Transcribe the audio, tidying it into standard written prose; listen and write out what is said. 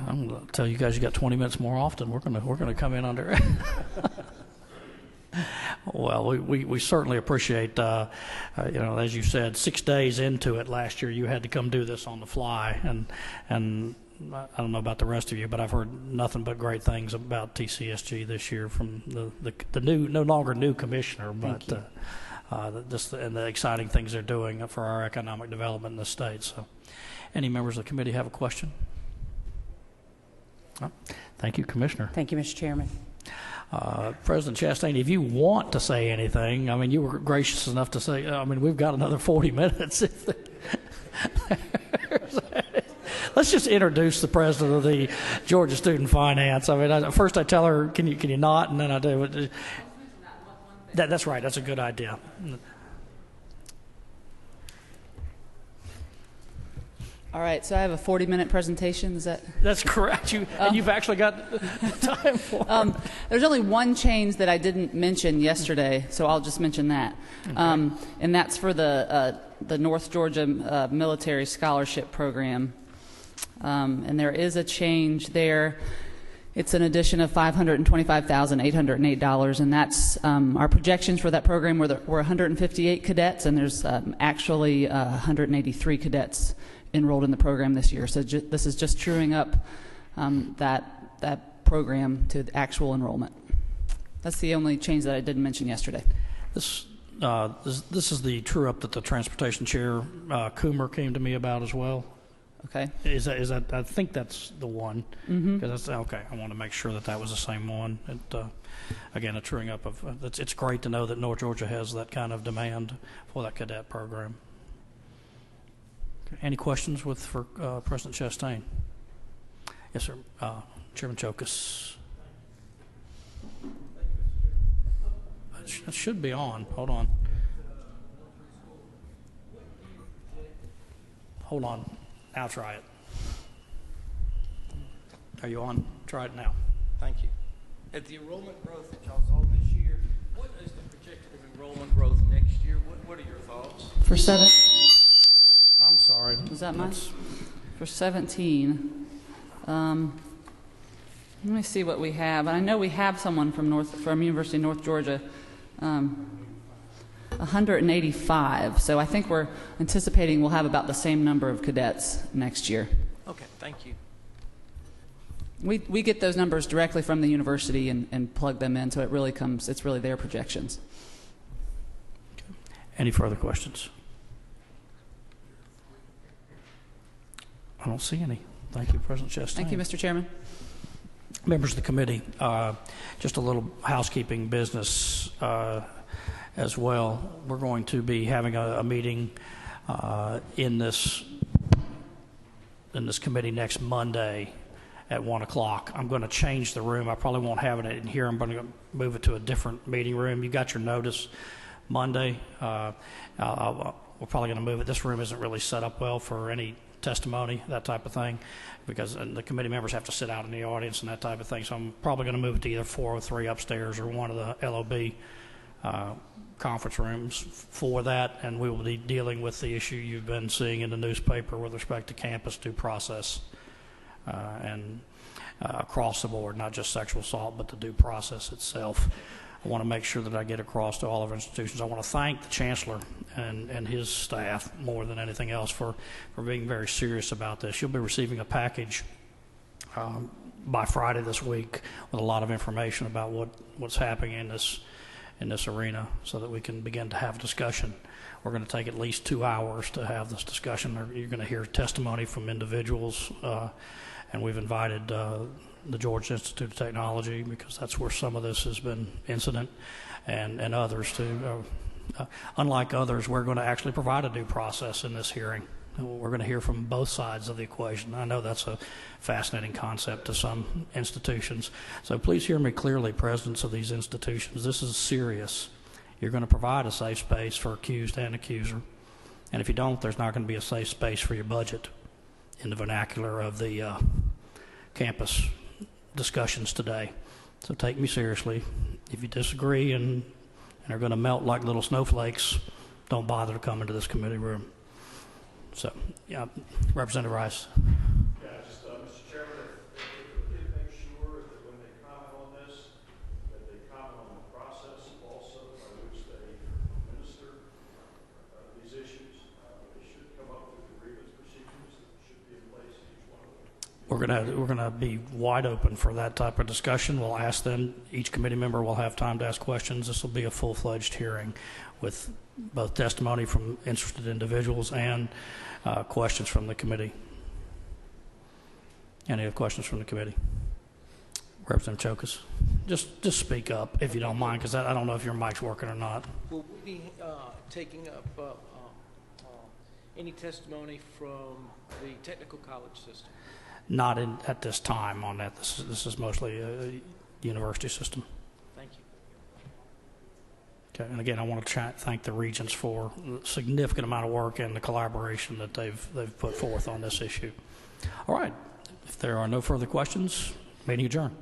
I'm going to tell you guys you got 20 minutes more often. We're going to come in under. Well, we certainly appreciate, as you said, 6 days into it last year, you had to come do this on the fly, and I don't know about the rest of you, but I've heard nothing but great things about TCSG this year from the new, no longer new commissioner, but and the exciting things they're doing for our economic development in the state. So, any members of the committee have a question? Oh, thank you, Commissioner. Thank you, Mr. Chairman. President Chastain, if you want to say anything, I mean, you were gracious enough to say, I mean, we've got another 40 minutes. Let's just introduce the president of the Georgia Student Finance. I mean, first I tell her, can you not? And then I do. That's right. That's a good idea. All right, so I have a 40-minute presentation. Is that? That's correct. And you've actually got time for it. There's only one change that I didn't mention yesterday, so I'll just mention that. Okay. And that's for the North Georgia Military Scholarship Program. And there is a change there. It's an addition of $525,808, and that's our projections for that program were 158 cadets, and there's actually 183 cadets enrolled in the program this year. So this is just truing up that program to the actual enrollment. That's the only change that I didn't mention yesterday. This is the true up that the transportation chair Coomer came to me about as well. Okay. Is that? I think that's the one. Because that's okay. I want to make sure that was the same one. Again, a truing up of. It's great to know that North Georgia has that kind of demand for that cadet program. Okay. Any questions for President Chastain? Yes, sir. Chairman Chokas. It should be on. Hold on. Hold on. Now try it. Are you on? Try it now. Thank you. At the enrollment growth that y'all saw this year, what is the projected enrollment growth next year? What are your thoughts? For seven. I'm sorry. Was that mine? For 17. Let me see what we have. I know we have someone from University of North Georgia. 185. So I think we're anticipating we'll have about the same number of cadets next year. Okay, thank you. We get those numbers directly from the university and plug them in, so it's really their projections. Okay. Any further questions? I don't see any. Thank you, President Chastain. Thank you, Mr. Chairman. Members of the committee, just a little housekeeping business as well. We're going to be having a meeting in this committee next Monday at 1 o'clock. I'm going to change the room. I probably won't have it in here. I'm going to move it to a different meeting room. You got your notice Monday. We're probably going to move it. This room isn't really set up well for any testimony, that type of thing, because the committee members have to sit out in the audience and that type of thing. So I'm probably going to move it to either 403 upstairs or one of the LOB conference rooms for that, and we will be dealing with the issue you've been seeing in the newspaper with respect to campus due process and across the board, not just sexual assault, but the due process itself. I want to make sure that I get across to all of our institutions. I want to thank the Chancellor and his staff more than anything else for being very serious about this. You'll be receiving a package by Friday this week with a lot of information about what's happening in this arena so that we can begin to have discussion. We're going to take at least 2 hours to have this discussion. You're going to hear testimony from individuals, and we've invited the Georgia Institute of Technology, because that's where some of this has been incident, and others too. Unlike others, we're going to actually provide a due process in this hearing. We're going to hear from both sides of the equation. I know that's a fascinating concept to some institutions. So please hear me clearly, presidents of these institutions. This is serious. You're going to provide a safe space for accused and accuser. And if you don't, there's not going to be a safe space for your budget in the vernacular of the campus discussions today. So take me seriously. If you disagree and are going to melt like little snowflakes, don't bother to come into this committee room. So, yeah, Representative Rice. Yeah, just, Mr. Chairman, if We're gonna be wide open for that type of discussion. We'll ask them. Each committee member will have time to ask questions. This will be a full-fledged hearing with both testimony from interested individuals and questions from the committee. Any other questions from the committee? Representative Chokas, just speak up if you don't mind, because I don't know if your mic's working or not. Will we be taking up any testimony from the technical college system? Not at this time on that. This is mostly a university system. Thank you. Okay, and again, I want to thank the regents for the significant amount of work and the collaboration that they've put forth on this issue. All right, if there are no further questions, meeting adjourned.